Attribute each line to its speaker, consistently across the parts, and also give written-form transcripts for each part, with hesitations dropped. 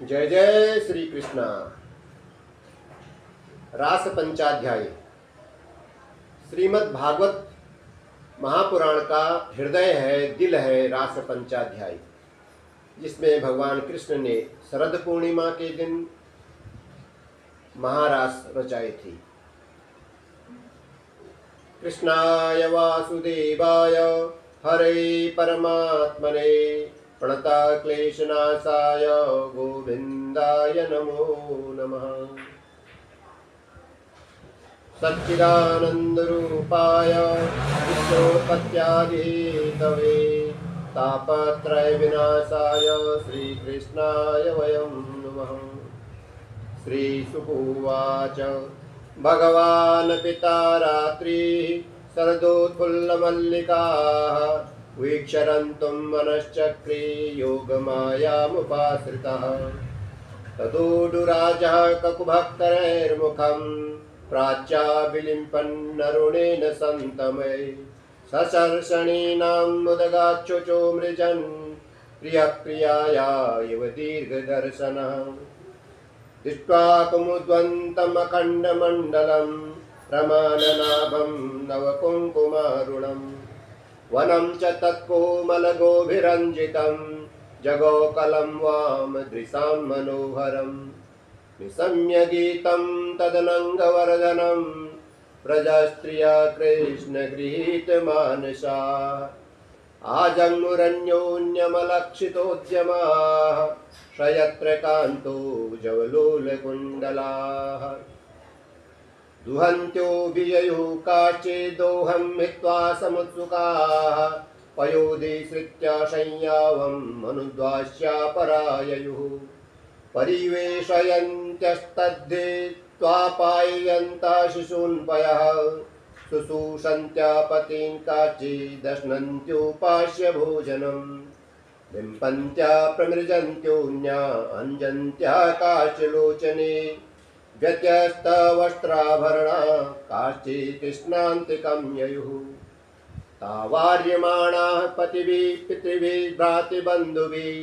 Speaker 1: जय जय श्री कृष्णा। रास पंचाध्याय श्रीमद् भागवत महापुराण का हृदय है, दिल है रास पंचाध्याय, जिसमें भगवान कृष्ण ने शरद पूर्णिमा के दिन महारास रचाए थे। कृष्णाय वासुदेवाय हरे परमात्मने प्रणता क्लेशनाशाय गोविंदाय नमो नमः। सच्चिदानंदरूपाय विश्वोत्पत्त्यादिहेतवे तापत्रय विनाशाय श्रीकृष्णाय वयं नमः। श्रीशुकोवाच भगवान् पिता रात्रिः शरदोत्फुल्लमल्लिकाः वीक्षरन्तुं मनश्चक्रे योगमायामुपाश्रितः। तदोडुराजः ककुभक्तैर्मुखं प्राच्याविलिम्पन्नरुणेन सन्तमये सशर्षणीनां मुदगाच्छुचो मृजन् प्रियप्रियाया इव दीर्घदर्शनः। दृष्ट्वा कुमुद्वन्तमखण्डमण्डलं रमाननाभं नवकुङ्कुमारुणम् वनं च तत्कोमलगोभिरञ्जितं जगोकलं वामदृशां मनोहरं निशम्य गीतं तदनङ्गवर्धनं प्रजास्त्रिया कृष्णगृहीतमानसा आजन्मुरन्योन्यमलक्षितोद्यमाः शयत्र कान्तो जवलोलकुण्डलाः दुहन्त्यो विययुः काचिदोहं हित्वा समुत्सुकाः पयोधिसृत्य शय्यावं मनुद्वास्यापराययुः परिवेशयन्त्यस्तद्धेत्वा पाययन्तः शिशून् पयः शुश्रूषन्त्या पतीन् काचिदश्नन्त्योपास्य भोजनं लिम्पन्त्या प्रमृजन्त्योऽन्या अञ्जन्त्या काचिलोचने व्यत्यस्तवस्त्राभरणा काश्चित् कृष्णान्तिकं ययुः तावार्यमाणाः पतिभिः पितृभिः भ्रातृबन्धुभिः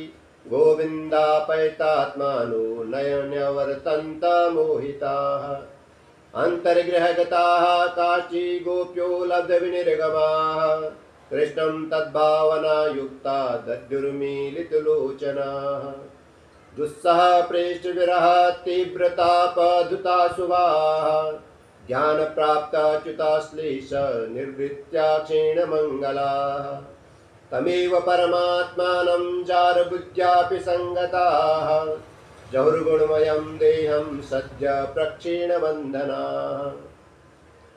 Speaker 1: गोविन्दापैतात्मानो नयनवर्तन्त मोहिताः अन्तर्गृहगताः काचित् गोप्यो लब्धविनिर्गमाः कृष्णं तद्भावनायुक्ता दद्युर्मीलितलोचनाः दुस्सह प्रेष्ठविरह तीव्रतापधुता शुभाः ज्ञान प्राप्ताच्युताश्लेष निर्वृत्या क्षीणमङ्गलाः तमेव परमात्मानं जारबुद्ध्यापि संगताः जहुर्गुणमयं देहं सद्य प्रक्षीणबन्धनाः।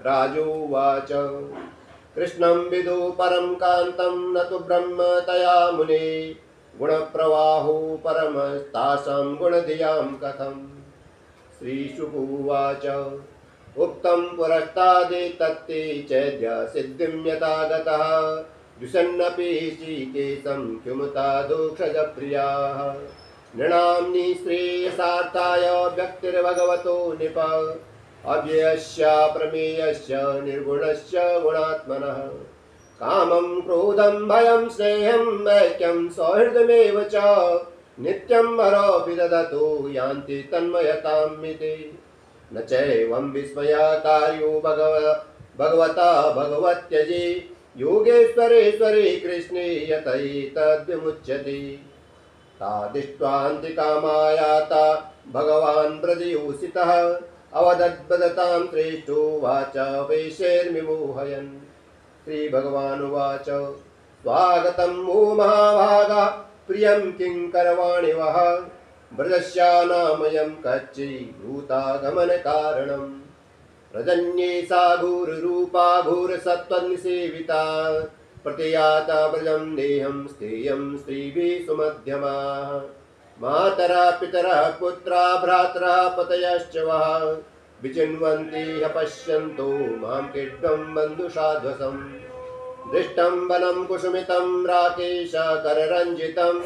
Speaker 1: राजोवाच कृष्णं विदु परं कान्तं न तु ब्रह्म तया मुने गुणप्रवाहो परमस्तासां गुणधियां कथम्। श्रीशुकोवाच उक्तं पुरस्तादेतत्ते चैद्य सिद्धिं यथा गतः द्विषन्नपि ऋषिकेशं किमुतादोक्षजप्रियाः नृणां निःश्रेयसार्थाय व्यक्तिर्भगवतो नृप अव्ययस्य प्रमेयस्य निर्गुणस्य गुणात्मनः कामं क्रोधं भयं स्नेहं ऐक्यं सौहृदमेव च नित्यं हरो विदधतो यान्ति तन्मयतां मिति न चैवं विस्मयकार्यो भगवता भगवत्यजे योगेश्वरेश्वरे कृष्णे यतैतद्विमुच्यते तादिष्ट्वान्तिकामायाता भगवान् ब्रजयोषितः अवदद्वदतां श्रेष्ठो वाचा वैशैर्विमोहयन्। श्री भगवान् उवाच स्वागतं वो महाभागा प्रियं किंकरवाणि वः ब्रजस्यानामयं कच्चिभूतागमन कारणं रजन्ये सा घोररूपा घोरसत्त्वनिसेविता प्रत्ययाता ब्रजं देहं स्थेयं स्त्रीभिः सुमध्यमाः मातरा पितरः पुत्रा भ्रातरः पतयश्च वः विचिन्वन्ति ह्यपश्यन्तो मां किड्वं बन्धुषाध्वसम् दृष्टं वनं कुसुमितं राकेशकररञ्जितं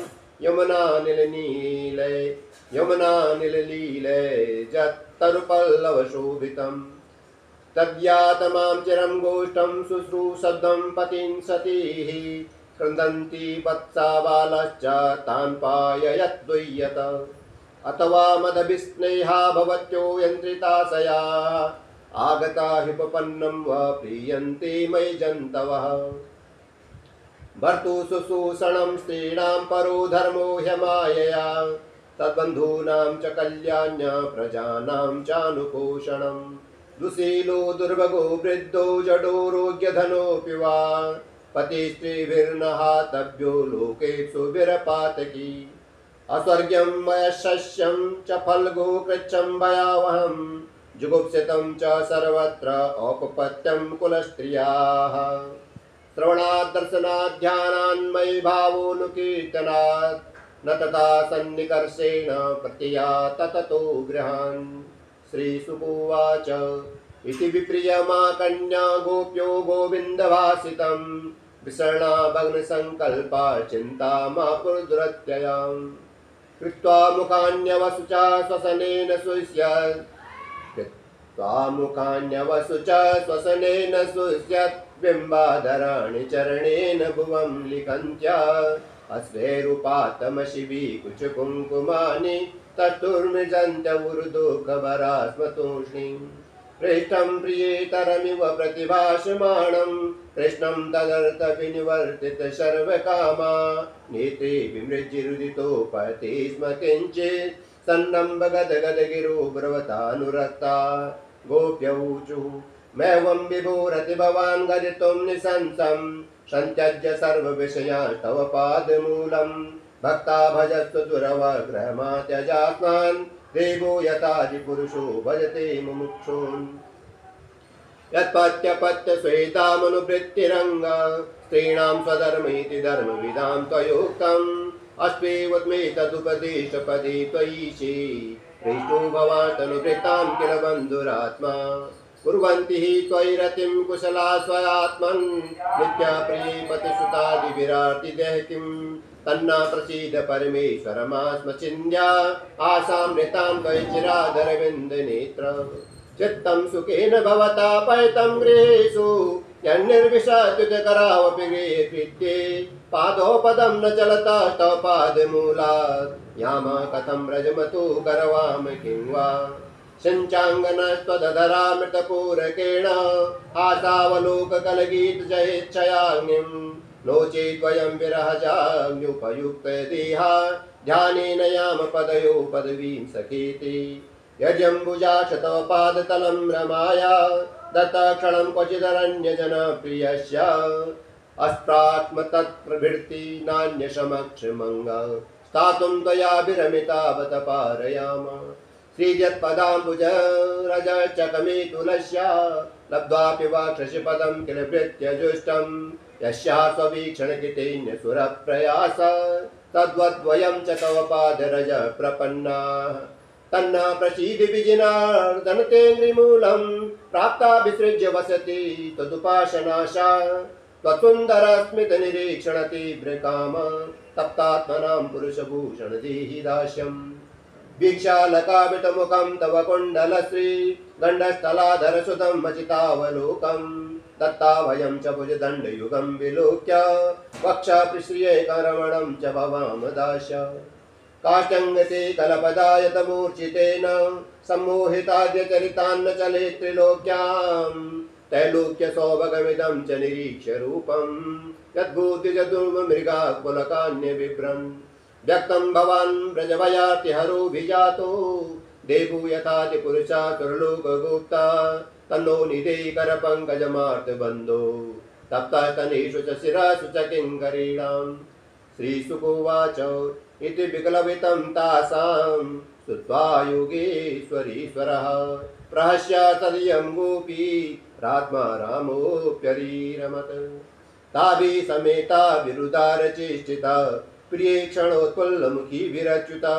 Speaker 1: यमुनानिललीले जत्तरुपल्लवशोभितं तद्यातमां चिरं गोष्ठं शुश्रूषब्दं पतिं सतीः क्रन्दन्ति वत्सा बालश्च तान् पाययद्वय्यत अथवा मदभिस्नेहा भवत्यो यन्त्रिताशया आगता ह्युपपन्नं वा प्रीयन्ते मयि जन्तवः भर्तु शुश्रूषणं स्त्रीणां परो धर्मो ह्यमायया तद्बन्धूनां च कल्याण्य प्रजानां चानुपोषणम् दुशीलो दुर्भगो वृद्धो जडो रोग्यधनोऽपि वा पतिस्त्रीभिर्न हातव्यो लोकेषु विरपातकी अस्वर्ग्यं वयशस्यं च फल्गो कृच्छं भयावहं जुगुप्सितं च सर्वत्र औपपत्यं कुलस्त्रियाः श्रवणात् दर्शनात् ध्यानान्मयि भावोऽनुकीर्तनात् न तथा सन्निकर्षेण प्रतियात ततो गृहान् श्रीशुकोवाच इति विप्रियमा कन्या गोप्यो गोविन्दभासितं विसर्णा भग्नसङ्कल्पा चिन्ता मा पुरुद्रत्ययां कृत्वा मुखान्यवसुचा श्वसनेन शुष्यत् कृत्वा मुखान्यवसुचा श्वसनेन शुष्यत् बिम्बाधराणि चरणेन भुवं लिखन्त्या अश्वेरूपातमशिवी कुचकुङ्कुमानि तत्तुर्मृजन्त्य उरुदुःखभरा स्मतूष्णीं पृष्ठं प्रियेतरमिव प्रतिभाषमाणं कृष्णं तदर्थपि निवर्तित सर्वकामा नेत्रे विमृज्यरुदितोपहति स्म किञ्चित् सन्नम्ब गदगदगिरो ब्रवतानुरक्ता गोप्यऊचुः मैवं विभोरति भवान् गदितुं निशंसं सन्त्यज्य सर्वविषयान् तव पादमूलं भक्ता भजस्व दुरवग्रहमा त्यजास्मान् देवो यथादिपुरुषो भजते मुमुक्षून् यत्पत्यपत्य स्वेदामनुवृत्तिरङ्ग स्त्रीणां स्वधर्मेति धर्मविदां त्वयोक्तम् अस्त्वेवत्मे तदुपदेशपदे त्वयीशे पृष्ठो भवान् तनुभृतां किल बन्धुरात्मा कुर्वन्ति हि त्वयि रतिं कुशला स्वयात्मन् नित्याप्रिये पतिसुतादिविरार्तिदेह किं तन्ना प्रसीद परमेश्वरमास्मचिन्त्या आशामृतां त्वयि चिरादरविन्दनेत्र चित्तं सुखेन भवता पयतं गृहेषु यन्निर्विशत्युतकरावपि गृहे कृत्ये पादोपदं न चलता तव पादमूलात् यामा कथं व्रजमतो करवाम किं वा सिञ्चाङ्गनस्त्वदधरामृतपूरकेण आशावलोककलगीत जयेच्छयाग्निं नो चेद्वयं विरहजाग्न्युपयुक्तदेहा ध्यानेन याम पदयो पदवीं सखेति यजम्बुजाक्ष तव पादतलं रमाया दत्तक्षणं क्वचिदरण्यजनप्रियस्य अस्त्रात्म तत्प्रभृति नान्यशमक्षमङ्ग स्थातुं त्वया विरमितावत पारयाम श्रीयत्पदाम्बुज रजचकमे तुलस्या लब्ध्वापि वा शशिपदं किल भृत्यजुष्टं यस्याः स्ववीक्षणकृतेन्यसुरप्रयास तद्वद्वयं च तव पादरज प्रपन्नाः तन्ना प्रसीद विजिनार्दन ते निर्मूलं प्राप्ता विसृज्य वसति तदुपासनाशा त्वत्सुन्दरस्मितनिरीक्षण तीव्रकाम तप्तात्मनां पुरुषभूषण देहि दास्यम् वीक्षालकावितमुखं तव कुण्डलश्री गण्डस्थलाधरसुतं मचितावलोकं दत्ताभयं च भुजदण्डयुगं विलोक्य वक्षापृश्रिये करमणं च भवाम दाश काष्ठङ्गते कलपदायतमूर्छितेन सम्मोहिताद्यचरितान्न चले त्रिलोक्यां त्रैलोक्य सौभगमिदं च निरीक्ष्य रूपं यद्भूतिजदुर्मृगा पुलकान्यबिभ्रन् व्यक्तं भवान् व्रजभयातिहरोऽभिजातो देवो यथादिपुरुषासुरलोकगुप्ता तन्नो निधेकरपङ्कजमार्तबन्धो तप्तस्तनेषु च शिरसु च किङ्करीणां श्रीशुकोवाच इति विकलवितं तासां श्रुत्वा योगेश्वरीश्वरः प्रहस्य तदियं गोपी रात्मा रामोऽप्यरीरमत ताभिः समेता विरुदारचेष्टिता प्रिये क्षणोत्फुल्लमुखी विरच्युता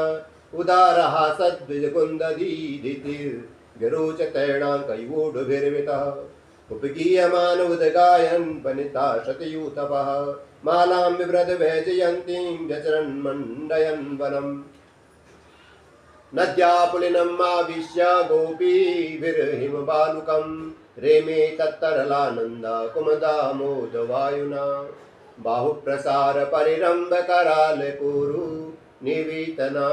Speaker 1: उदारहासद्विजकुन्ददीदितिर्विरोचतैर्णाङ्कयूढभिर्मितः उपगीयमान उदगायन् वनिता शतयूतपः मालां बिभ्रद वैजयन्तीं व्यचरन् मण्डयन् वनम् नद्या पुलिनम् आविश्य गोपीभिर्हिमबालुकं रेमे तत्तरलानन्दा कुमदामोदवायुना बाहुप्रसार परिरम्भ करालपुरु निवीतना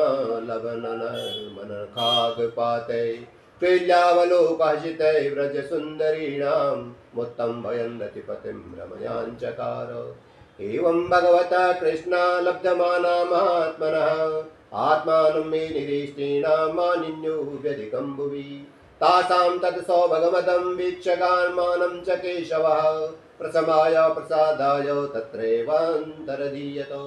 Speaker 1: लवनन मन खागपाते तुल्यावलोकहसिते व्रज सुंदरीणां मुत्तं भयं रतिपतिं रमयाञ्चकार एवं भगवता कृष्णा लब्धमाना महात्मनः आत्मानं मे निरीष्टीणां मानिन्यो व्यधिकं भुवि तासां तत्सौ भगवतं वीक्षकान्मानं च केशवः प्रसमाय प्रसादाय तत्रैवान्तरधीयतो।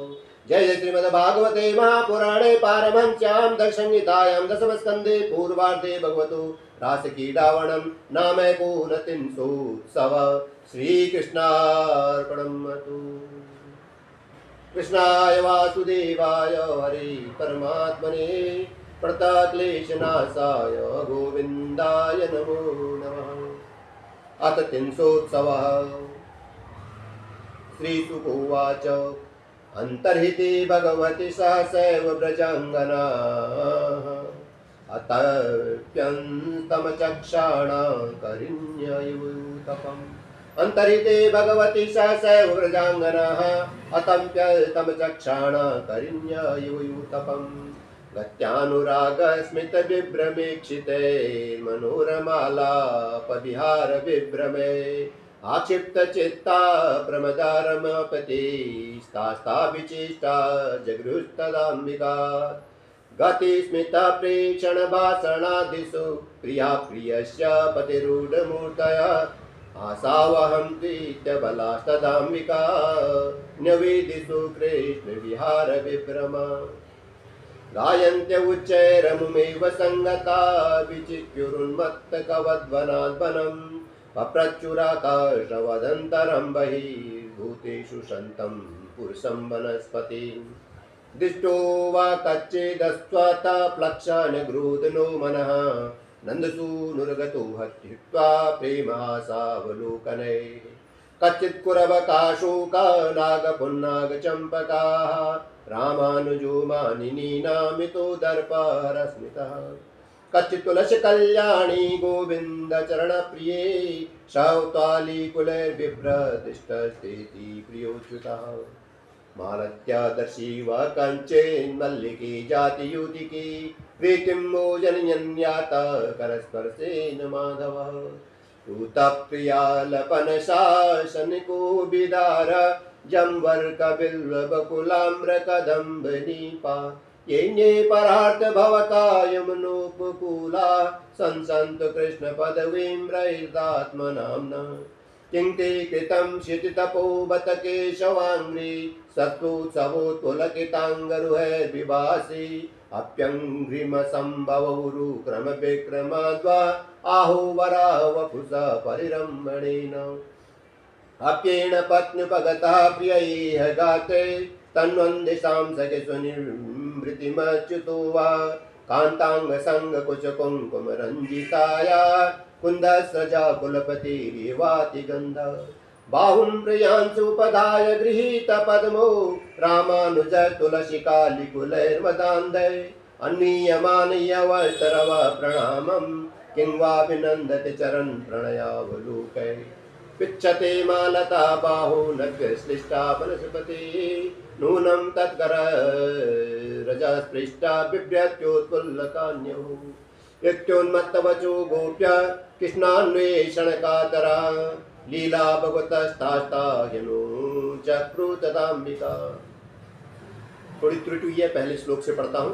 Speaker 1: जय जय श्रीमद्भागवते महापुराणे पारमहंस्यां दशसंहितायां दशमस्कन्धे पूर्वार्धे भगवतो रासक्रीडावनं नामैकोनत्रिंशोत्सव श्रीकृष्णार्पणमस्तु। कृष्णाय वासुदेवाय हरे परमात्मने प्रणतक्लेशनाशाय गोविन्दाय नमो नमः। अथ त्रिंशोत्सवः। श्रीशुकोवाच अन्तर्हिते भगवति सहसैव व्रजाङ्गना अतप्यन्तमचक्षाणां करिण्ययुतपम् अन्तर्हिते भगवति सहसैव व्रजाङ्गनाः अतप्यन्तमचक्षाणां करिण्ययुतपम् गत्यानुरागस्मितविभ्रमेक्षिते मनोरमालापविहारविभ्रमे आक्षिप्तचित्ता प्रमदारमपतिस्तास्ता विचेष्टा जगृस्तदाम्बिका गतिस्मितप्रेक्षणभाषणादिषु प्रिया प्रियस्य पतिरूढमूर्तया आसावहं प्रीत्यबलास्तदाम्बिका न्यवेदिषु कृष्णविहारविभ्रमा गायन्त्य उच्चैरमुमेव सङ्गता विचित्युरुन्मत्तकवध्वनाद्वनम् पप्रच्युराकाशवदन्तरं बहिर्भूतेषु सन्तं पुरुषं वनस्पतिं दृष्टो वा कच्चिदस्त्वता प्लक्षानगृदनो मनः नन्दसूनुर्गतो हत्वा प्रेमासावलोकने कच्चित् कुरवकाशोका नागपुन्नागचम्पकाः रामानुजो मानिनीनामितो दर्पहरस्मितः कच्चित् तुलसी कल्याणी गोविंद चरण प्रिये शौताली कुलैर्बिभ्रतिष्ठस्तेति प्रियोच्युतः मालत्यादर्शी व कंचेन मल्लिकी जाति युतिकी प्रीतिं मोजनयन्यात करस्पर्शेन माधवः दूतप्रियालपनशासनिको विदार जम्बर्कबिल्वबकुलाम्रकदम्बनीपा ये परार्थ भवता यमुनोपकूला संसन्तु कृष्ण पदवीं रहितात्मनाम्ना किं ते कृतं क्षितितपो बत केशवाङ्घ्रि सत्तोत्सवो तुलकिताङ्गरुहैर्विभासि अप्यङ्घ्रिमसम्भवौ क्रमविक्रमाद्वा आहो वराह वपुषा परिरम्भणेन अप्येण पत्न्युपगतः प्रियैः गाते तन्वन्दिशां सखे सुनिवृत्तिमच्युतो वा कान्ताङ्गसङ्गकुचकुङ्कुमरञ्जिताया कुन्दस्रजा कुलपतिरिवाति गन्ध बाहुं प्रियांशुपदाय गृहीतपद्मो रामानुज तुलसीकालिकुलैर्वदान्धे अन्वीयमानयवस्तरव प्रणामं किं वाभिनन्दति चरण प्रणयावलोकै पिच्छते मालता बाहो नग्यश्लिष्टा वनस्पति नूनं तत्कर रजस्पृष्टा बिभ्रत्योत्फुल्लकान्यौ इत्योन्मत्तवचो गोप्य कृष्णान्वेषणकातरा लीला भगवतस्तास्ता ह्यनु चक्रुतदाम्बिका। थोड़ी त्रुटि हुई है, पहले श्लोक से पढ़ता हूँ।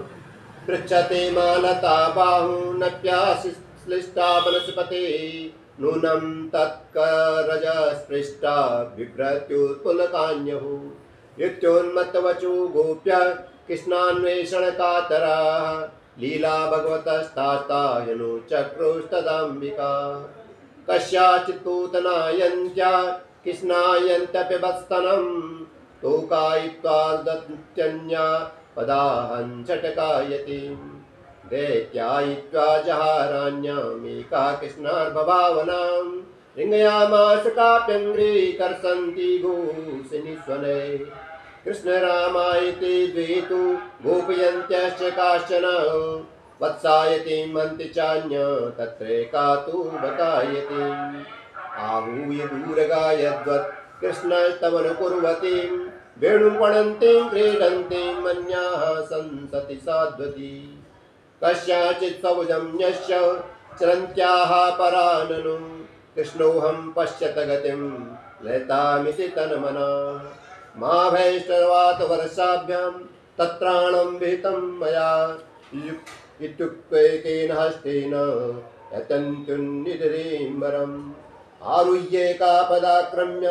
Speaker 1: पृच्छते मालता बाहु नप्याश्लिष्टा वनस्पति नूनं तत्करजस्पृष्टा बिभ्रत्युत्फुल्लकान्यौ इत्योन्मत्तवचो गोप्य कृष्णान्वेषणकातराः लीला भगवतस्तास्ता ह्यनु चक्रुस्तदाम्बिका। कस्याचित्तूतनायन्त्या कृष्णायन्त्यप्यवस्तनं तोकायित्वार्दत्यन्या पदाहञ्छटकायतिं दैत्यायित्वा जहारान्यामेका कृष्णार्भभावनां रिङ्गयामास काप्यङ्घ्रे कर्षन्ति घोषिनिस्वने कृष्ण रामायते द्वे तु गोपयन्त्यश्च काश्चन वत्सायतीं मन्ति चान्य तत्रैका तु बकायतीम् आहूय दूरगायद्वत् कृष्णस्तवनुकुर्वतीं वेणुं पणन्तीं क्रीडन्तीं मन्याः संसति साध्वती कस्याचित् सबुजं यस्य चरन्त्याः पराननु कृष्णोऽहं पश्यत गतिं लयतामिति तन्मना मा भैष्टवात वर्षाभ्यां तत्राणं विहितं मया इत्युक्तेन हस्तेन यतन्त्युन्निधिरीम्बरम् आरुह्ये कापदाक्रम्य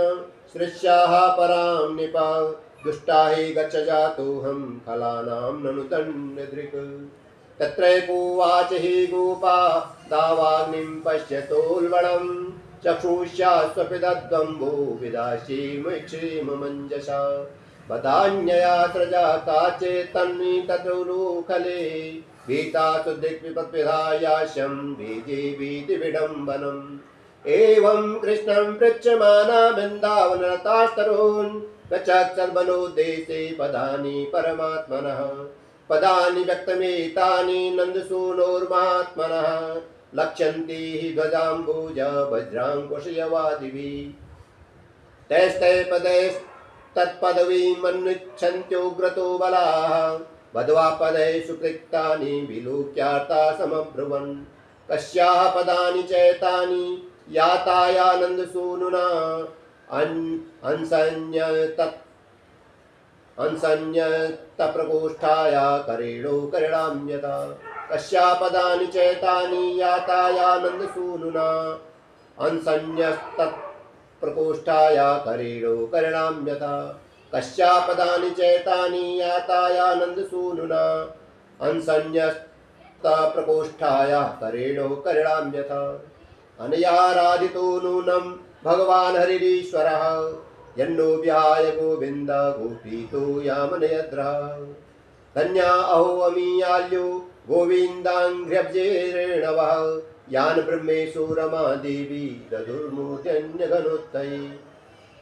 Speaker 1: सृष्याः परां निपा दुष्टा हि गच्छ जातोऽहं खलानां ननु दण्डधृक् तत्रैकोवाच हि गोपा दावाग्निं पश्यतोल्बणं चक्षुष्या स्वपिदद्वम्बो विदाशीमक्षीममञ्जसा बदान्यया सृजा काचेत्तन्वी तत्रुखले भीता सुदिक्विपद्विधायाशं बीजे भीतिविडम्बनम् एवं कृष्णं पृच्छमाना वृन्दावनरतास्तरून् गच्छत्सर्वनो देशे पदानि परमात्मनः पदानि व्यक्तमेतानि नन्दसूनोर्मात्मनः लक्ष्यन्ति हि ध्वजाम्बुज वज्राङ्कुशयवादिभिः तैस्तै पदैस्तत्पदवीमन्विच्छन्त्युग्रतो बलाः बद्ध्वा पदैः सुकृतानि विलोक्यार्ता समब्रुवन् कस्याः पदानि चैतानि यातायानन्दसूनुना अंसन्यतप्रकोष्ठाया करेणो करिणां यथा कस्या पदानि चैतानि यातायानन्दसूनुना अंसन्यतप्रकोष्ठाया करेणो करिणां यथा कस्या पदानि चैतानि यातायानन्दसूनुना अंसन्यतप्रकोष्ठाया करेणो करिणां यथा अनयाराधितो नूनं भगवान् हरिरीश्वरः यन्नो व्याय गोविन्द गोपीतो यामनयद्रः धन्या अहो अमीयाल्यो गोविन्दाङ्घ्र्यब्जेरेणवः यान् ब्रह्मेशो रमा देवी दधुर्मूर्त्यन्यगणोत्तये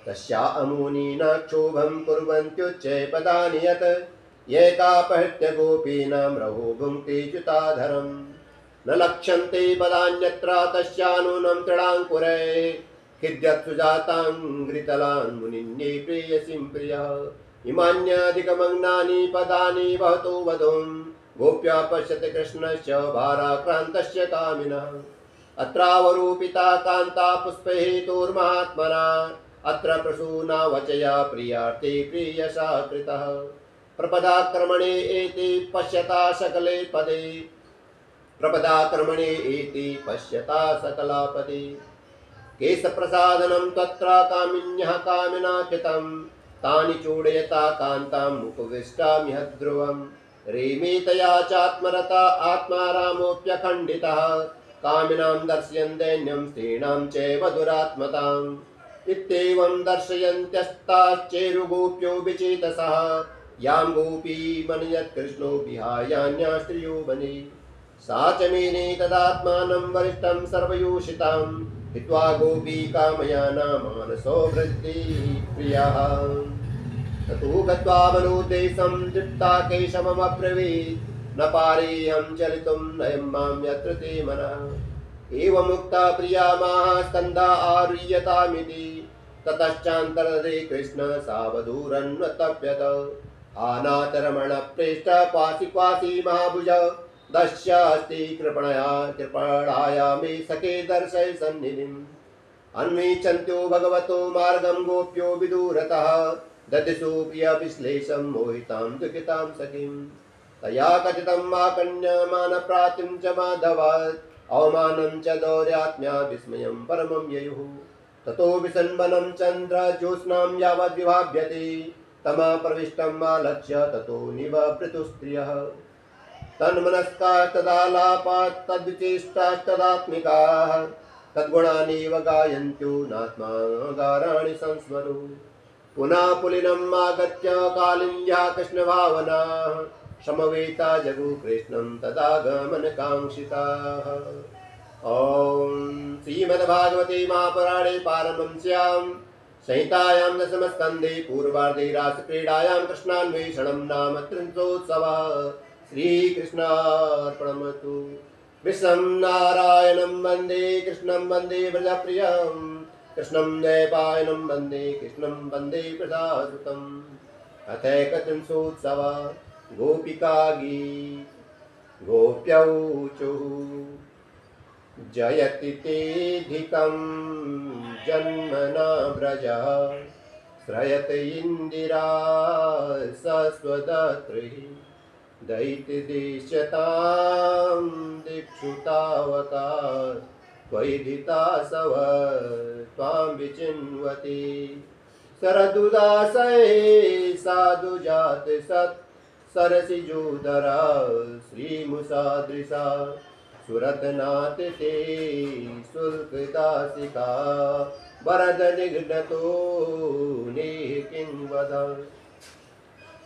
Speaker 1: तस्या अमुनीना क्षोभं कुर्वन्त्युच्चै पदानि यत् एकापहृत्य गोपीनां रहो भुङ्क्ते च्युताधरम् न लक्ष्यन्ते पदान्यत्र तस्यानूनं तृणाङ्कुरैः खिद्यत्सुजाताङ्घ्रितलान् मुनिन्ये प्रेयसीं प्रियः इमान्यधिकमग्नानि पदानि वहतो वधूं गोप्या पश्यति कृष्णस्य भाराक्रान्तस्य कामिनः अत्रावरूपिता कान्ता पुष्पहेतोर्महात्मना अत्र प्रसूना वचया प्रियार्थे प्रियसा कृतः प्रपदाक्रमणे एति पश्यता सकले पदे प्रपदाक्रमणे एति पश्यता सकलापदे केशप्रसादनं तत्र कामिन्यः कामिना कृतं तानि चूडयता कान्ताम् उपविष्टामिह ध्रुवम् रेमे तया चात्मरता आत्मा रामोऽप्यखण्डितः कामिनां दर्शयन् दैन्यं स्त्रीणां चैव दुरात्मताम् इत्येवं दर्शयन्त्यस्ताश्चेरुगोप्यो विचेतसः यां गोपीमनयत् कृष्णो विहायान्या स्त्रियो बने सा च मेने तदात्मानं वरिष्ठं सर्वयोषितां हित्वा गोपी कामयाना मानसो वृद्धि प्रियः ततो गत्वा वनोदेशं तृप्ता केशवमब्रवीत् न पारेऽहं चलितुं नयं मां यत्र ते मनः एवमुक्ता प्रिया माः स्कन्धा आरुह्यतामिति ततश्चान्तरे कृष्ण सावधूरन्वतप्यत आनातरमण प्रेष्ठ क्वासि क्वासि महाभुज दस्यास्ति कृपणाया मे सखे दर्शय सन्निधिम् अन्वीक्षन्त्यो भगवतो मार्गं गोप्यो विदूरतः ददिशो प्रियविश्लेषं मोहितां दुःखितां सखीं तया कथितं माकन्यमानप्रातिं च माधवात् अवमानं च दौर्यात्म्या विस्मयं परमं ययुः ततो विसन्वनं चन्द्र ज्योत्स्नां यावद्विभाव्यते तमा प्रविष्टम् आलक्ष्य ततो निवृतुस्त्रियः तन्मनस्कास्तदालापात् तद्विचेष्टास्तदात्मिकाः तद्गुणानेव गायन्त्यो नात्मागाराणि संस्मरु पुनः पुलिनम् आगत्य कालिन्द्या कृष्णभावनाः समवेता जगु कृष्णं तदागमनकाङ्क्षिताः। ॐ श्रीमद्भागवते महापुराणे पारमहंस्यां संहितायां दशमस्कन्धे पूर्वार्धे रासक्रीडायां कृष्णान्वेषणं नाम त्रिंशोत्सवः। श्रीकृष्णार्पणमस्तु। कृष्णं नारायणं वन्दे कृष्णं वन्दे व्रजप्रियं कृष्णं द्वैपायनं वन्दे कृष्णं वन्दे प्रजासुतम् अथैकत्रिंशोत्सव गोपिका गीत गोप्यौचुः जयति तेऽधिकं जन्मना व्रजः श्रयत इन्दिरा सस्वदत्रिः दैत्यदेश्यतां दिक्षु तावका त्वयि धितासव त्वां विचिन्वति शरदुदासये साधुजात सत् सरसिजोदरा श्रीमुषादृशा सुरतनाथ ते शुल्कदासिका वरद निघ्नतो नेह किं वद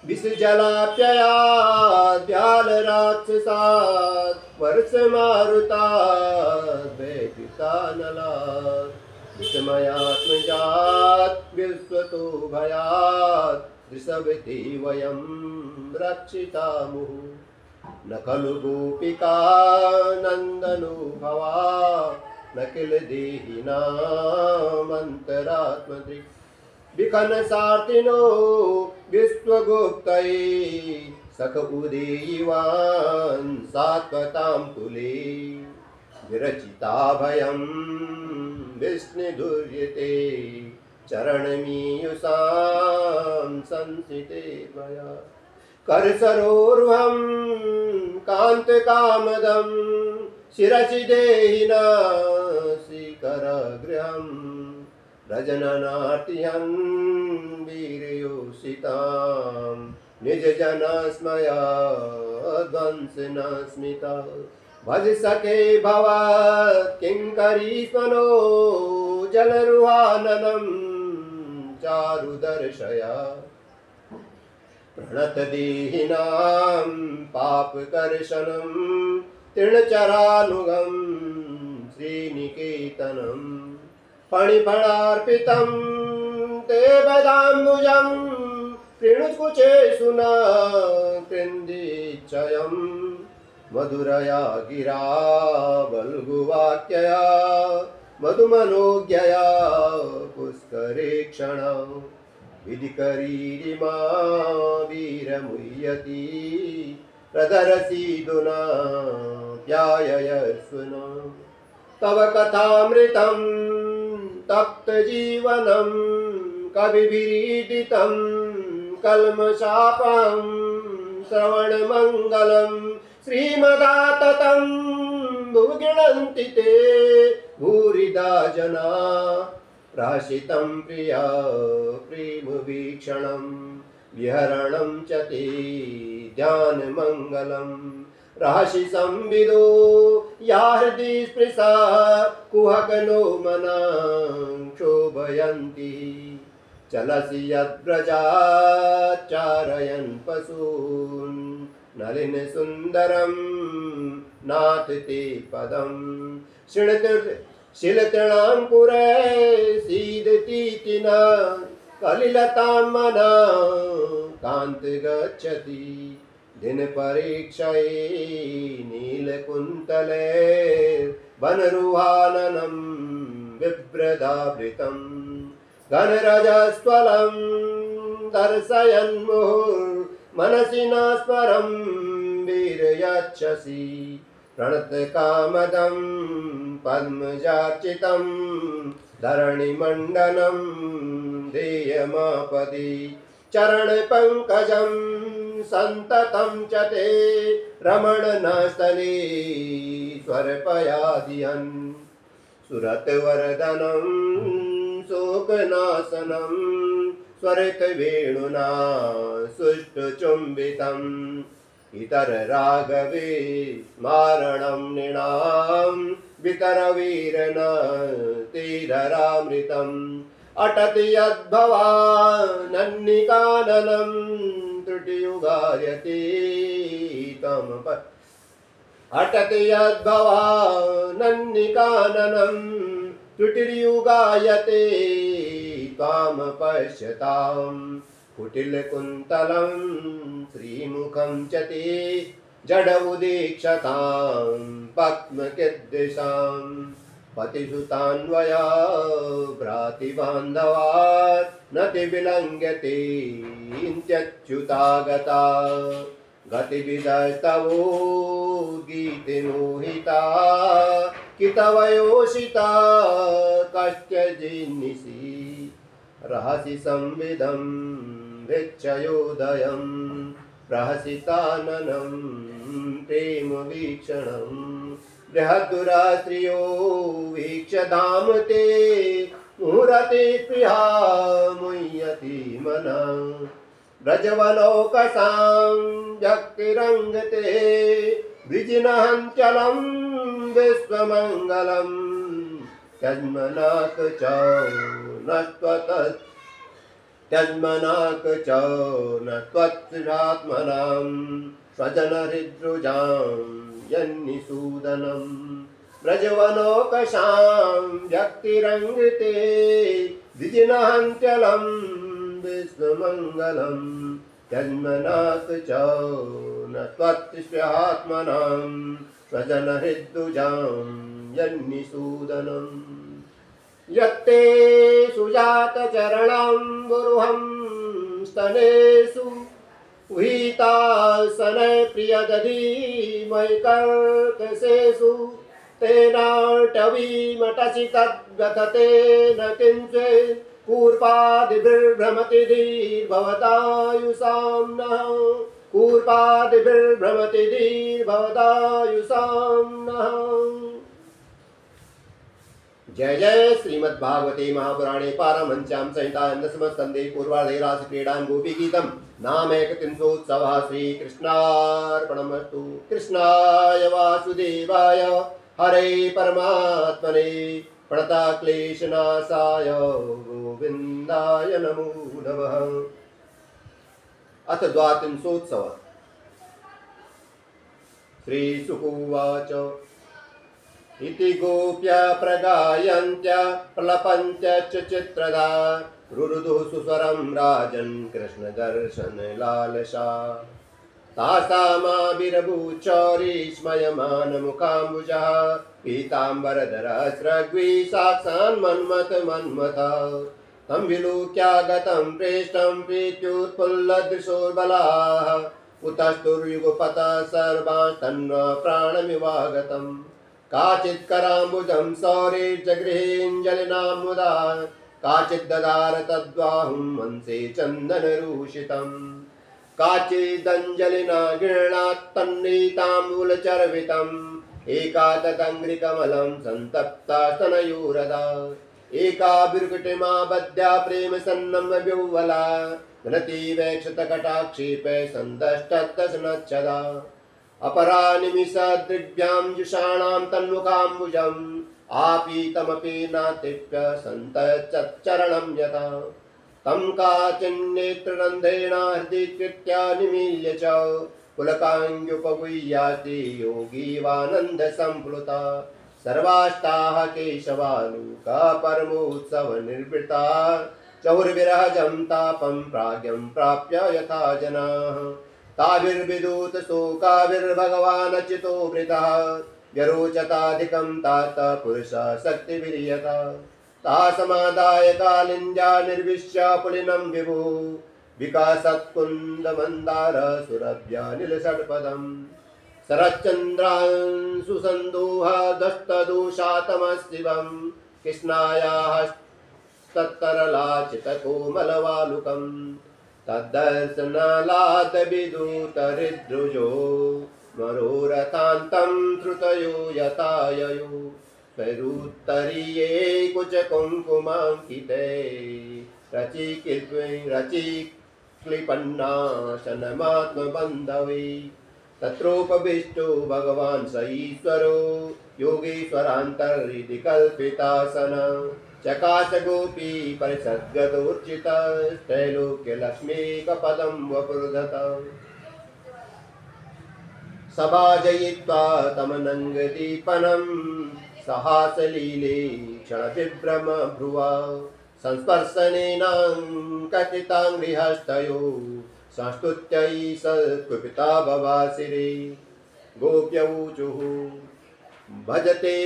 Speaker 1: विषजलाप्ययात् व्यालराक्षसात् वर्षमारुतात् वैद्युतानलात् विस्मयात्मजात् विश्वतो भयात् दृशवति वयं रक्षितामुः न खलु गोपिका नन्दनो भवा न किल देहिनामन्तरात्मदृक् विखन सार्थिनो विश्वगुप्तये सख उदेयिवान् सात्वतां कुले विरचिता भयं विष्णुदुर्यते चरणमीयुषां संसिते मया करसरोरुहं कान्तकामदं शिरसि देहिना श्रीकरगृहम् रजननाट्यं वीरयोषितां निजजनस्मया ध्वंसना स्मिता भज सखे भवत् किङ्करीस्मनो जलरुहाननं चारुदर्शया प्रणतदेहिनां पापकर्षणं तृणचरानुगं श्रीनिकेतनं फणिफणार्पितं ते बदाम्बुजं कृणुकुचेषु न कृन्दिचयं मधुरया गिरा बल्गुवाक्यया मधुमनोज्ञया पुष्करेक्षण विधिकरीरिमा वीरमुह्यति प्रदरसीदुना ध्याययस्व तव कथामृतं तप्तजीवनं कविभिरीडितं कल्मषापं श्रवणमङ्गलं श्रीमदाततं भुगिणन्ति ते भूरिदा जना प्राशितं प्रिया प्रेमवीक्षणं विहरणं च ते ध्यानमङ्गलं राशि संविदो या हृदि स्पृशा कुहकनो मना क्षोभयन्ति चलसि यद्व्रजाच्चारयन् पशून् नलिन सुन्दरं नाथ ते पदं शिलतृणाङ्कुरे सीदतीतिना कलिलतां मना कान्त गच्छति दिनपरीक्षये नीलकुन्तले वनरुहाननं बिभ्रदावृतं घनरजस्वलं दर्शयन्मुहुर्मनसि न स्मरं वीरयच्छसि प्रणतकामदं पद्मजार्चितं धरणिमण्डनं ध्येयमापदि चरणपङ्कजं सन्ततं च ते रमणनास्थले स्वरपयादिहन् सुरतवरदनं शोकनाशनं स्वरितवेणुना सुष्ठुचुम्बितम् इतरराघवे स्मारणं नृणां वितरवीरन तीररामृतम् अटति यद्भवानन्निकाननं त्रुटियुगायते तम अटति यद्भवानन्निकाननं त्रुटिर्युगायते त्वां पश्यताम् कुटिलकुन्तलं श्रीमुखं च ते जड उदीक्षतां पद्मकीदृशां पतिसुतान्वया भ्रातृबान्धवात् न ते विलङ्घ्यते इत्यच्युतागता गतिविदस्तवो गीतिनोहिता कितवयोषिता कष्टजिन्निषि रहसि संविदं भिक्षयोदयं प्रहसिताननं प्रेमवीक्षणं बृहद्दुराश्रियो वीक्षधाम ते मुहूर्ते प्रिया मुह्यति मनः ब्रजवनौकसां व्यक्तिरङ्गते वृजिनहञ्चलं विश्वमङ्गलं त्यज्मनाक च न त्वत्त्वात्मनां स्वजनहृद्रुजां यन्निसूदनं ब्रजवनौकसां व्यक्तिरङ्गते वृजिनहञ्चलं विश्वमङ्गलं त्यज्मनाक च न त्वत्स्यात्मनां स्वजनहृद्रुजां यन्निसूदनम् यत्ते सुजातचरणं बुरुहं स्तनेषु उहितासने प्रियदधीमयि कर्कशेषु तेनाटवीमटसि तद्गतते न किञ्चित् कूर्पादिभिर्भ्रमति धीर्भवतायुषां नः कूर्पादिभिर्भ्रमति धीर्भवतायुषां नः। जय जय श्रीमद्भागवते महापुराणे पारमहंस्यां संहितायां दशमस्कन्धे पूर्वार्धे रासक्रीडां गोपीगीतं नामैकत्रिंशोत्सवः श्रीकृष्णार्पणमस्तु। कृष्णाय वासुदेवाय हरे परमात्मने प्रणतक्लेशनाशाय गोविन्दाय नमो नमः। अथ द्वात्रिंशोत्सवः। श्रीशुकुवाच इति गोप्य प्रगायन्त्य प्रलपन्त्य च चित्रदा रुरुदुः सुस्वरं राजन् कृष्णदर्शनलालसा तासामाविरभूचौरीस्मयमानमुखाम्बुजः पीताम्बरधरः स्रग्वी साक्षान् मन्मथः तं विलोक्यागतं प्रेष्ठं प्रीत्युत्फुल्लदृशोर्बलाः उतस्तुर्युगपतः सर्वास्तन्वा प्राणमिवागतम् काचित् कराम्बुजं सौरेर्जगृहेऽञ्जलिनां मुदा काचित् ददार तद्वाहुं मनसे चन्दनरूषितम् काचिदञ्जलिना गृह्णात् तन्नीताम्बूलचर्वितम् एका तदङ्घ्रिकमलं सन्तप्ता स्तनयोरदा एका बिर्कुटिमाबद्ध्या प्रेम सन्नम्यविह्वला घ्नति वैक्षतकटाक्षेपे सन्दष्टदशनच्छदा अपरा निमिषदृग्भ्यां जुषाणां तन्मुखाम्बुजम् आपीतमपि नातिप्य सन्तच्चरणं यथा तं काचिन्नेत्ररन्ध्रेण हृदि कृत्या निमील्य च पुलकाङ्ग्युपगुह्याति योगीवानन्दसम्प्लुता सर्वाष्टाः केशवालुका परमोत्सवनिर्वृता चहुर्विरहजं तापं प्राज्ञं प्राप्य यथा जनाः ताभिर्विदूत शोकाभिर्भगवानच्युतो वृतः व्यरोचताधिकं तात पुरुषः शक्तिभिर्यता ता समादाय कालिन्द्या निर्विश्य पुलिनं विभुः विकासत्कुन्दमन्दार सुरभ्यनिलषट्पदम् शरच्चन्द्रांशु सन्दोह दस्तदोषातमशिवं कृष्णायाः तत्तरलाचितकोमलवालुकम् तद्दर्शनालादविदूतहृद्रुजो मरोरथान्तं श्रुतयो यताययो स्वैरुत्तरीये कुचकुङ्कुमाङ्किते रचिक्लिपन्नाशनमात्मबन्धवे तत्रोपविष्टो भगवान् स ईश्वरो योगीश्वरान्तर्हृदि कल्पितासन चकाश गोपी परिषद्गतोर्चितस्तैलोक्यलक्ष्मीकपदं वपुर्धत सभाजयित्वा तमनङ्गदीपनं सहासलीले क्षणविभ्रम भ्रुवा संस्पर्शनेनाङ्कटिताङ्घ्रिहस्तयो संस्तुत्यै सत्कुपिता भवासिरे गोप्यऊचुः भजते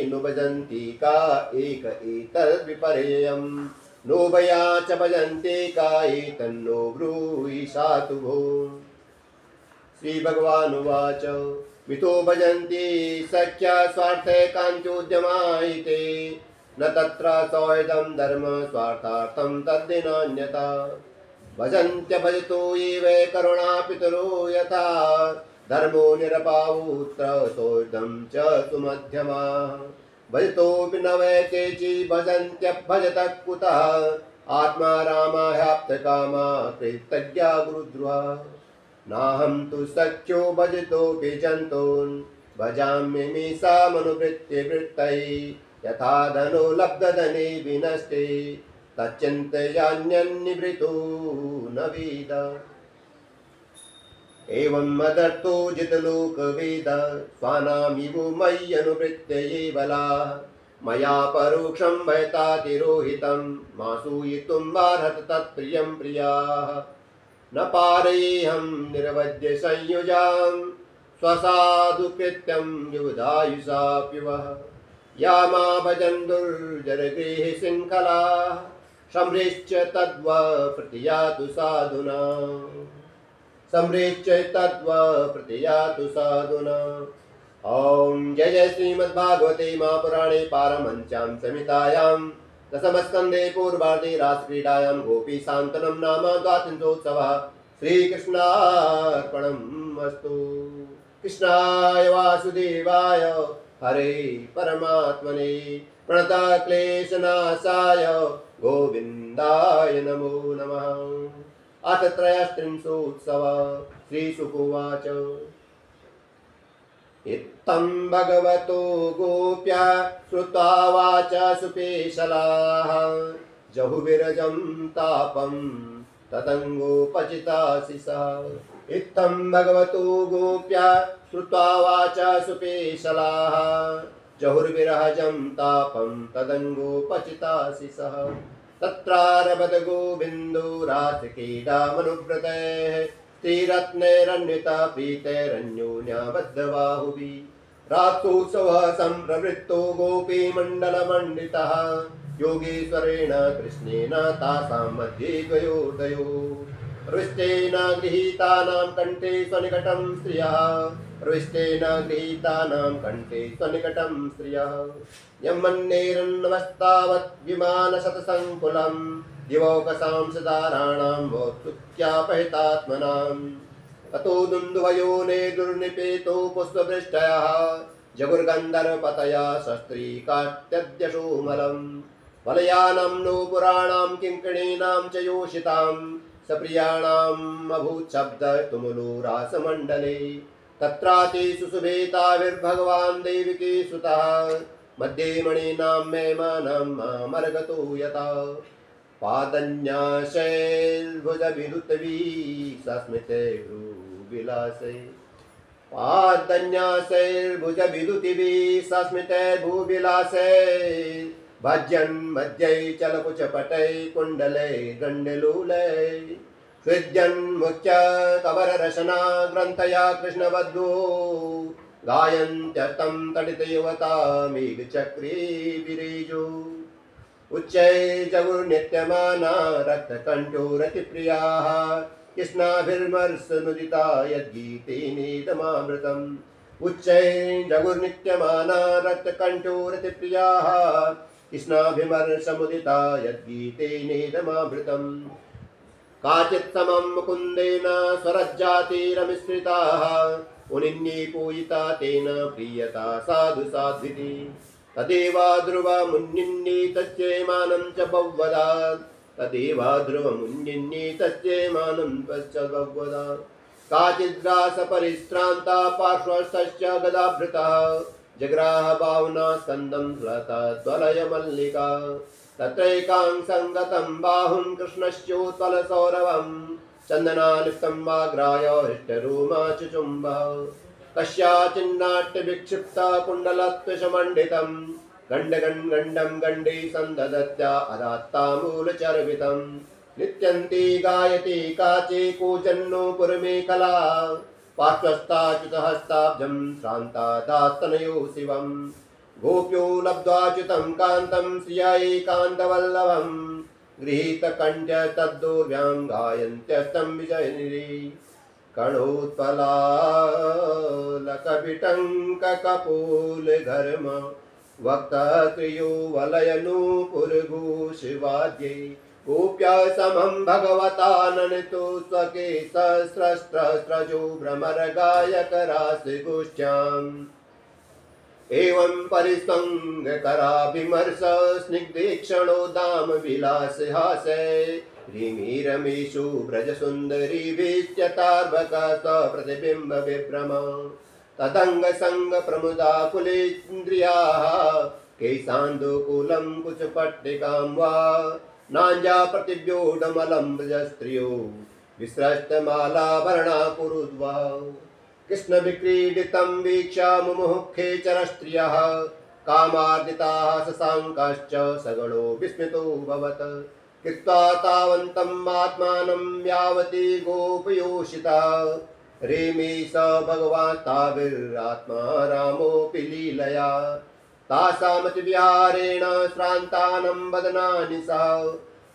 Speaker 1: नु भजन्ति का एक एतद्विपर्ययम् नोभया च भजन्ते का एतन्नो ब्रूहि सातु भो। श्री भगवानुवाच मितो भजन्ति सख्या स्वार्थे काञ्चोद्यमायिते न तत्र सौहृदं धर्म स्वार्थार्थं तद्दिनान्यथा भजन्त्य भजतो ये वै करुणा पितरो यथा धर्मो निरपावुत्र सौहृदं च सुमध्यमा भजतोऽपि न वै केचि भजन्त्यभजतः कुतः आत्मा रामा ह्याप्तकामा कृतज्ञा गुरुद्रुहा नाहं तु सख्यो भजतोऽपि जन्तून् भजाम्यमीषामनुवृत्ते वृत्तैः यथा धनो लब्धधने विनष्टे तच्चिन्तयान्यन्निवृतो न वेद एवं मदर्थो जितलोकवेद स्वानामिव मय्यनुवृत्ते ये बला मया परोक्षं भयतातिरोहितं मासूयितुं वार्हत तत्प्रियं प्रियाः न पारेऽहं निर्वद्य संयुजां स्वसाधुकृत्यं युधायुषाप्युवः या मा भजन् दुर्जरगृहे शृङ्खलाः समृच्च तद्व प्रतियातु साधुना समृच्च तद्व प्रतियातु साधुना। ओम जय जय श्रीमद्भागवते महापुराणे पारमहंस्यां संहितायां दशमस्कन्धे पूर्वार्धे रासक्रीडायां गोपीशान्तनं नाम द्वात्रिंशोत्सवः श्रीकृष्णार्पणमस्तु। कृष्णाय वासुदेवाय हरे परमात्मने प्रणतक्लेशनाशाय गोविन्दाय नमो नमः। अथ त्रयस्त्रिंशोत्सवः। श्रीशुकोवाच इत्थं भगवतो गोप्या श्रुत्वा वाचा सुपेशलाः जहुविरजं तापं तदङ्गोपचिताशिषा। इत्थं भगवतो गोप्या श्रुत्वा वाचा सुपेशलाः जहुर्विरहजं तापं तदङ्गोपचिताशिषः। तत्रारभत गोविन्दो रासक्रीडामनुव्रतैः श्रीरत्नैरन्विता प्रीतैरन्योन्याबद्धबाहुभिः। रात्रोत्सवः सम्प्रवृत्तो गोपीमण्डलमण्डितः योगेश्वरेण कृष्णेन तासां मध्ये द्वयोर्दयो। प्रविष्टेन गृहीतानां कण्ठे स्वनिकटं स्त्रियः प्रविष्टेन गृहीतानां कण्ठे स्वनिकटं स्त्रियः। यं मन्येरन्नवस्तावत् विमानशतसङ्कुलं दिवौकसां सदाराणां वौत्सुक्यापहितात्मनां। ततो दुन्दुभयोने दुर्निपेतो पुष्पवृष्टयः जगुर्गन्धर्वपतया शस्त्रीकात्यद्यशोमलम्। वलयानं नो पुराणां किङ्किणीनां च योषितां सप्रियाणाम् अभूत् शब्दतुमुलो रासमण्डले। तत्राति सुशुभेताविर्भगवान् देविकी सुतः मध्ये मणीनां मेमानां मामर्गतो यथा। पादन्यासैर्भुजविनुतवी सस्मिते भ्रूविलासे पादन्यासैर्भुजविदुतिवी सस्मिते भूविलासे। भज्यन् मध्यै चलकुचपटै कुण्डलै गण्डलूलै हृद्यन् मुख्य कवररशना ग्रन्थया कृष्णवद्धो गायन्त्यर्थं तडितयुवता मेघचक्रे विरेजो। उच्चै जगुर्नित्यमाना रक्तकण्ठो रतिप्रियाः कृष्णाभिर्मर्षनुदिता यद्गीते नेदमामृतम्। उच्चै जगुर्नित्यमाना रक्तकण्ठो रतिप्रियाः कृष्णाभिर्मर्षमुदिता यद्गीते नेदमामृतम्। काचित् समं मुकुन्देन स्वरज्जातिरमिश्रिताः मुनिन्ये पूजिता तेन प्रीयता साधु साध्विति। तदेवा ध्रुवमुन्निन्ये तस्यैमानं च बह्वदात् तदेवा ध्रुवमुन्निन्ये तस्यैमानं च बह्वदात्। काचिद्रासपरिश्रान्ता पार्श्वस्थश्च गदाभृतः जग्राह बाहुना स्कन्दं स्लता त्वलयमल्लिका। तत्रैकां सङ्गतं बाहुं कृष्णस्योत्पलसौरभं चन्दनालिप्तं वाग्राय हृष्टरोमा चुचुम्बः। कस्याचिन्नाट्यविक्षिप्ता कुण्डलत्वशमण्डितं गण्डं गण्डे सन्ददत्या अदात्ताम्बूलचर्वितं। नित्यन्ती गायति काचे कूजन्नो पुरमेखला पार्श्वस्थाच्युतहस्ताब्जं श्रान्ता दास्तनयो शिवम् गोप्यो लब्ध्वाच्युतं कान्तं श्रिया एकान्तवल्लभं गृहीतकण्ठ्य तद्दुर्व्यां गायन्त्यस्तं विजयनिधि कणोत्पलालकपिटङ्ककपोलघर्म वक्तत्रियो वलयनूपुरघोषवाद्ये गोप्या समं भगवता ननितो स्वके सहस्रस्रस्रजो भ्रमरगायकरासगोष्ठ्याम् एवं परिसङ्गकराभिमर्श स्निग्धेक्षणो दाम विलासहासे रिमिरमेषु ब्रजसुन्दरी वीच्यतार्भका सप्रतिबिम्ब विभ्रम तदङ्गसङ्गप्रमुदाकुलेन्द्रियाः केशान्दुकूलं कुचपट्टिकां वा नाञ्जा प्रतिव्योढमलं ब्रजस्त्रियो विसृष्टमालाभरणाकुरुद्वा कृष्णविक्रीडितं वीक्षा मुमुहुखे चरस्त्रियः कामार्दिताः शशाङ्काश्च सगणो विस्मितो भवत् कृत्वा तावन्तम् आत्मानं यावती गोपयोषिता रेमे स भगवान् ताभिरात्मा रामोऽपि लीलया तासामतिविहारेण श्रान्तानं वदनानि सा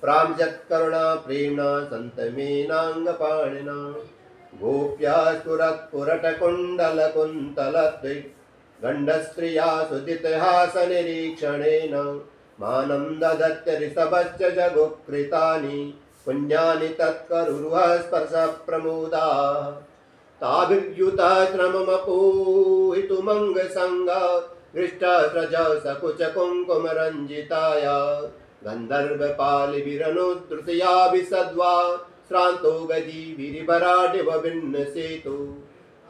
Speaker 1: प्राञ्जत्करुणा प्रेम्णा सन्तमेनाङ्गपाणिना गोप्या स्फुरत्पुरटकुण्डलकुन्तलत्विगण्डस्त्रिया सुदितहासनिरीक्षणेन मानं ददत्य ऋषभश्च जगुकृतानि पुण्यानि तत्करुरुह स्पर्शप्रमोदा ताभिर्युतः श्रममपूहितुमङ्गसङ्गा दृष्टस्रज सकुचकुङ्कुमरञ्जिताया गन्धर्वपालिभिरनुद्रुतयाभिसद्वा श्रान्तो गजीभिरिभराडिवभिन्नसेतु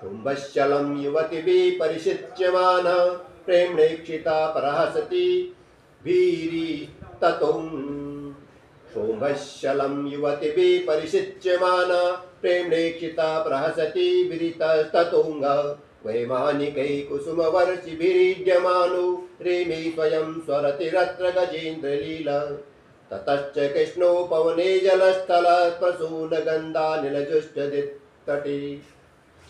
Speaker 1: शुम्भश्चलं युवतिभिः परिषिच्यमानः प्रेम्णेक्षिता परहसति भीरि ततुं शुम्भश्चलं युवतिभिः परिषिच्यमानः प्रेम्णेक्षिता प्रहसति विरितस्ततुङ्ग वैमानिकै कुसुमवर्षिभिरीड्यमानो रेमे स्वयं स्वरतिरत्र गजेन्द्रलीला ततश्च कृष्णो पवने जलस्थल प्रसूनगन्धानिलजुष्टदित्तटे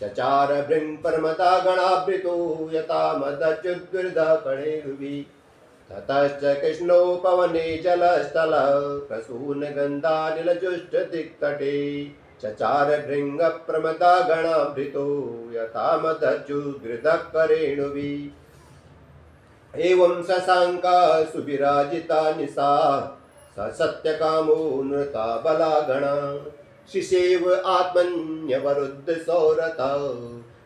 Speaker 1: चचार भृङ् परमता गणाभृतो यथा मदच्युद्विर्धकणेरुवि ततश्च कृष्णो पवने जलस्थल प्रसूनगन्धानिलजुष्टदिक्तटे चचार भृङ् प्रमता गणाभृतो यथा मदच्युद्विर्धकरेणुवि एवं शशाङ्का सुविराजिता निशा स सत्यकामो नृता बलागणा शिशेव आत्मन्यवरुद्ध सौरता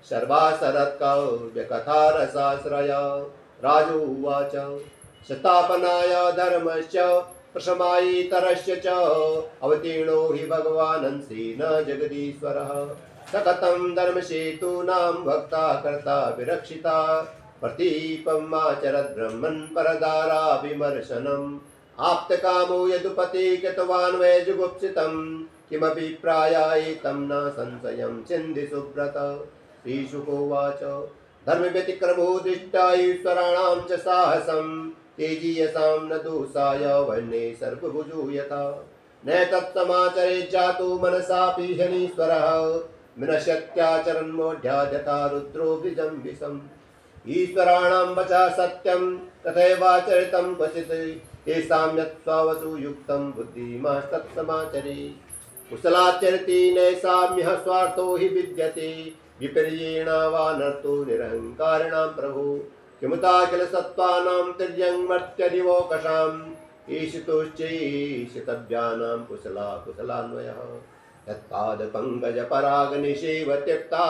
Speaker 1: सर्वासरत्काव्यकथारसाश्रया राजोवाच शतापनाय धर्मस्य प्रशमायितरस्य च अवतीर्णो हि भगवानंसि न जगदीश्वरः सकतं धर्मसेतूनां भक्ता कर्ता विरक्षिता प्रतीपम् आचरत् ब्रह्मन् परदारा विमर्शनम् आप्तकामो यदुपते गतवान् वै जुगुप्सितं किमपि प्रायायितं न संशयं चिन्धि सुव्रत श्रीशुकोवाच धर्मव्यतिक्रमो दृष्टा ईश्वराणां च साहसं तेजीयसां न दोषाय वह्ने सर्वभुजो यथा न तत्समाचरे जातो मनसापि ह्यनीश्वरः विनश्यत्याचरन्मोढ्याद् यथा रुद्रो विजम्बिषम् ईश्वराणां वचा सत्यं तथैवाचरितं क्वचित् तेषां यत् स्ववसु युक्तं बुद्धिमास्तत्समाचरे कुशलाचरति नैषाम्यः स्वार्थो हि विद्यते विपर्येण वा नर्तो निरहङ्कारिणां प्रभो किमुता किल सत्त्वानां तिर्यं मर्त्यदिवोकषाम् ईशितुश्चैशितव्यानां कुशला कुशलान्वयः यत्पादपङ्कजपरागनिषेव त्यक्ता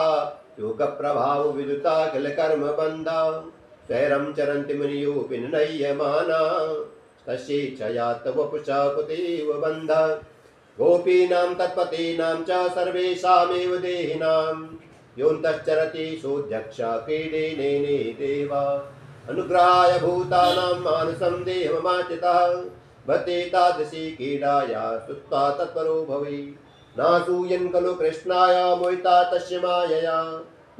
Speaker 1: योगप्रभाव विदुता किल कर्मबन्धा स्वैरं चरन्ति मुनियोऽपि नय्यमाना तस्यैच्छया तव वपुषा कुतेव बन्धः गोपीनां तत्पतीनां च सर्वेषामेव देहिनां योऽन्तश्चरति सोऽध्यक्षा क्रीडेनेने देवा अनुग्रहाय भूतानां मानसं देहमाचितः भते तादृशी क्रीडाया स्तुत्वा तत्परो भवे नासूयन् खलु कृष्णाय मोहिता तस्य मायया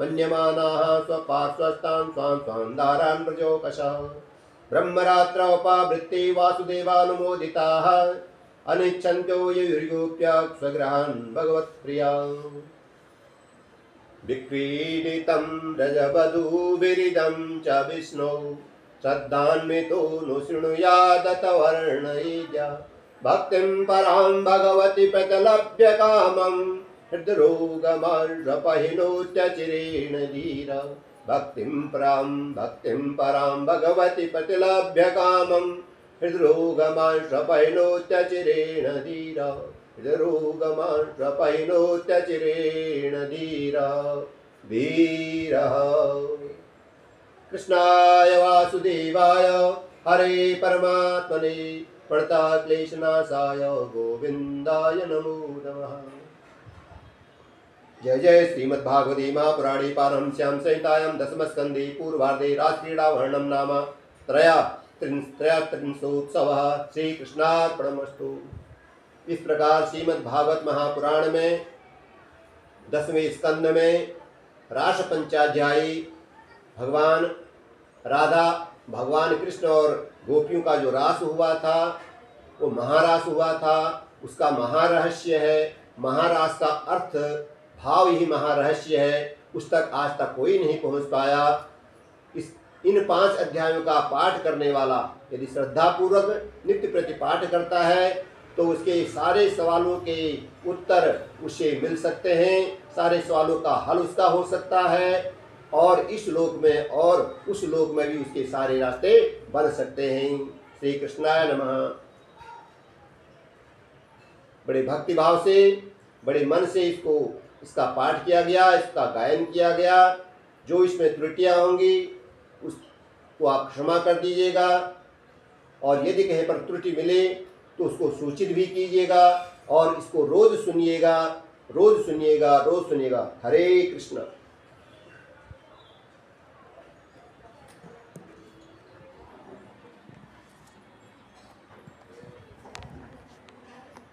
Speaker 1: मन्यमानाः स्वपार्श्वस्थां स्वां स्वां दारान् प्रजोकशः ब्रह्मरात्रोपावृत्ते वासुदेवानुमोदिताः अनिच्छन्त्यो युर्गोप्या स्वगृहान् भगवत्प्रिया। विक्रीडितं रजवधूभिरिदं च विष्णो श्रद्धान्वितो नु शृणुयादत वर्णयेजा भक्तिं परां भगवति प्रतलभ्य कामं हृद्रोगमर्षपहिनोत्यचिरेण धीरा भक्तिं परां भगवति प्रतिलभ्य कामं हृद्रोगमर्षपहिनोत्यचिरेण धीरा हृद्रोगमर्षपहिनोत्यचिरेण धीरा धीरः। कृष्णाय वासुदेवाय हरे परमात्मने प्रणताक्लेशनाशाय गोविंदाय नमो नमः। जय जय श्रीमद्भागवते महापुराणे पारमहंस्यां संहितायां दशमस्कन्धे पूर्वार्धे रासक्रीडावर्णनं नाम त्रयस्त्रिंशोत्सवः। श्रीकृष्णार्पणमस्तु। इस प्रकार श्रीमद्भागवत महापुराण में 10वें स्कंद में रास पंचाध्यायी भगवान राधा, भगवान कृष्ण और गोपियों का जो रास हुआ था वो महारास हुआ था। उसका महारहस्य है। महारास का अर्थ भाव ही महारहस्य है। उस तक आज तक कोई नहीं पहुंच पाया। इन 5 अध्यायों का पाठ करने वाला यदि श्रद्धापूर्वक नित्य प्रति पाठ करता है तो उसके सारे सवालों के उत्तर उसे मिल सकते हैं। सारे सवालों का हल उसका हो सकता है और इस लोक में और उस लोक में भी उसके सारे रास्ते बन सकते हैं। श्री कृष्णाय नमः। बड़े भक्ति भाव से, बड़े मन से इसका पाठ किया गया, इसका गायन किया गया। जो इसमें त्रुटियां होंगी उसको आप क्षमा कर दीजिएगा और यदि कहीं पर त्रुटि मिले तो उसको सूचित भी कीजिएगा और इसको रोज सुनिएगा, रोज सुनिएगा, रोज सुनिएगा। हरे कृष्ण।